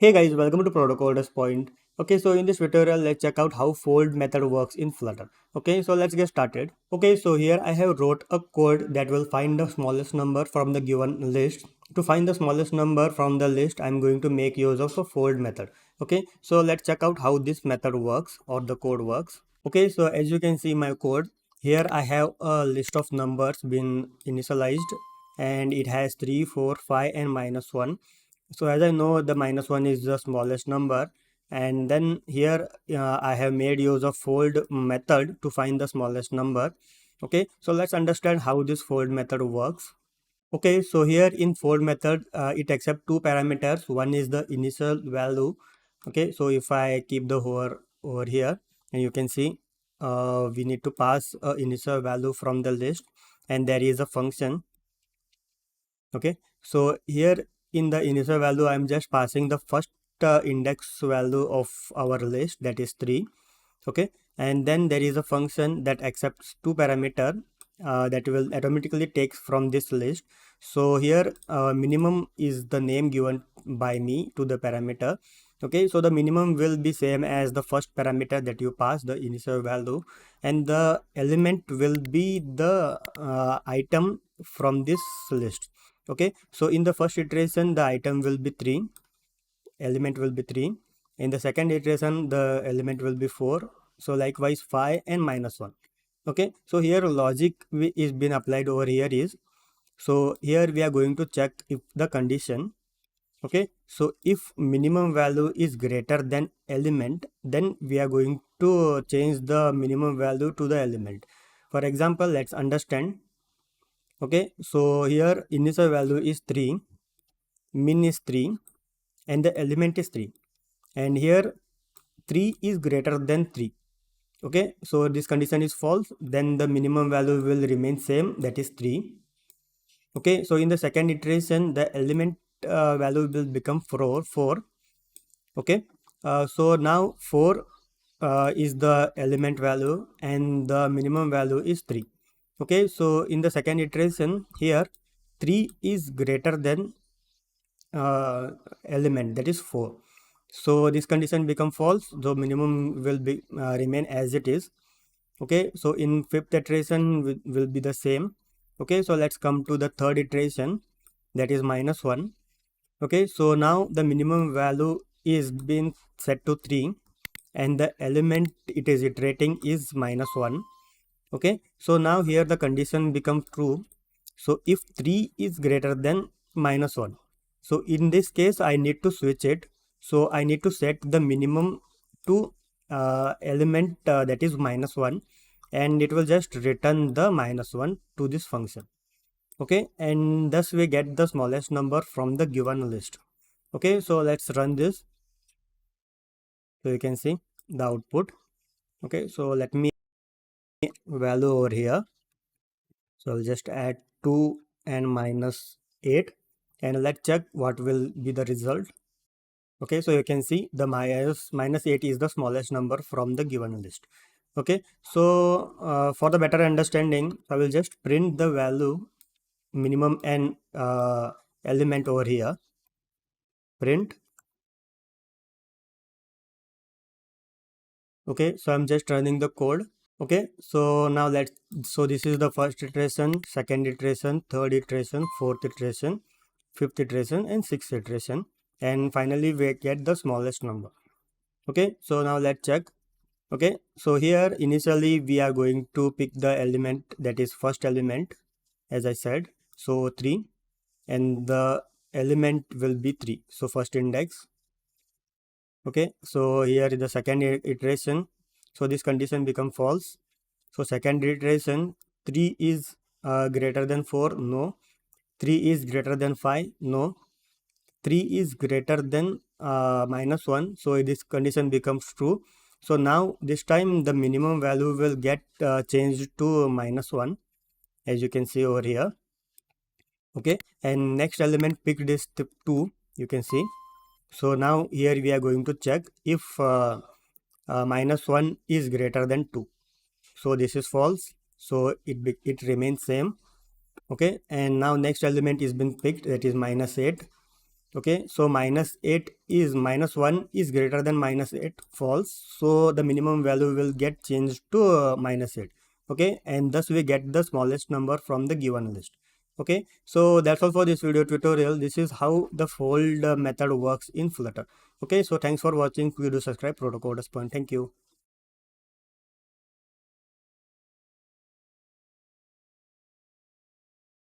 Hey guys, welcome to Protocoder's Point. Okay, so in this tutorial, let's check out how fold method works in Flutter. Okay, so let's get started. Okay, so here I have wrote a code that will find the smallest number from the given list. To find the smallest number from the list, I'm going to make use of a fold method. Okay, so let's check out how this method works or the code works. Okay, so as you can see my code, here I have a list of numbers been initialized and it has 3, 4, 5 and -1. So as I know the -1 is the smallest number, and then here I have made use of fold method to find the smallest number. Okay, so let's understand how this fold method works. Okay, so here in fold method it accepts two parameters. One is the initial value. Okay, so if I keep the hover over here, and you can see we need to pass a initial value from the list, and there is a function. Okay, so here in the initial value I'm just passing the first index value of our list, that is 3. Okay, and then there is a function that accepts two parameter that will automatically take from this list. So here minimum is the name given by me to the parameter. Okay, so the minimum will be same as the first parameter that you pass, the initial value, and the element will be the item from this list. Okay, so in the first iteration the item will be 3, element will be 3. In the second iteration the element will be 4. So likewise 5 and -1. Okay, so here logic is been applied over here is, so here we are going to check if the condition. Okay, so if minimum value is greater than element, then we are going to change the minimum value to the element. For example, let's understand. Okay, so here initial value is 3, min is 3, and the element is 3, and here 3 is greater than 3. Okay, so this condition is false, then the minimum value will remain same, that is 3. Okay, so in the second iteration the element value will become 4. Okay, so now 4 is the element value and the minimum value is 3. Okay, so in the second iteration here 3 is greater than element, that is 4. So this condition become false, so minimum will be remain as it is. Okay, so in fifth iteration will be the same. Okay, so let's come to the third iteration, that is -1. Okay, so now the minimum value is been set to 3 and the element it is iterating is -1. Okay, so now here the condition becomes true. So if 3 is greater than -1, so in this case I need to switch it. So I need to set the minimum to element that is -1, and it will just return the -1 to this function. Okay, and thus we get the smallest number from the given list. Okay, so let's run this. So you can see the output. Okay, so let me value over here. So I'll just add 2 and -8, and let's check what will be the result. Okay, so you can see the -8 is the smallest number from the given list. Okay, so for the better understanding, I will just print the value minimum and element over here. Print. Okay, so I'm just running the code. Okay, so now so this is the first iteration, second iteration, third iteration, fourth iteration, fifth iteration and sixth iteration, and finally we get the smallest number. Okay, so now let's check. Okay, so here initially we are going to pick the element, that is first element, as I said, so 3, and the element will be 3, so first index. Okay, so here is the second iteration, so this condition become false. So second iteration, 3 is greater than 4, no. 3 is greater than 5, no. 3 is greater than -1, so this condition becomes true. So now this time the minimum value will get changed to -1, as you can see over here. Okay, and next element picked is 2, you can see. So now here we are going to check if -1 is greater than 2. So this is false, so it remains same. Okay, and now next element is been picked, that is -8. Okay, so -1 is greater than -8, false, so the minimum value will get changed to -8. Okay, and thus we get the smallest number from the given list. Okay, so that's all for this video tutorial. This is how the fold method works in Flutter. Okay, so thanks for watching. Please do subscribe Protocol Point. Thank you.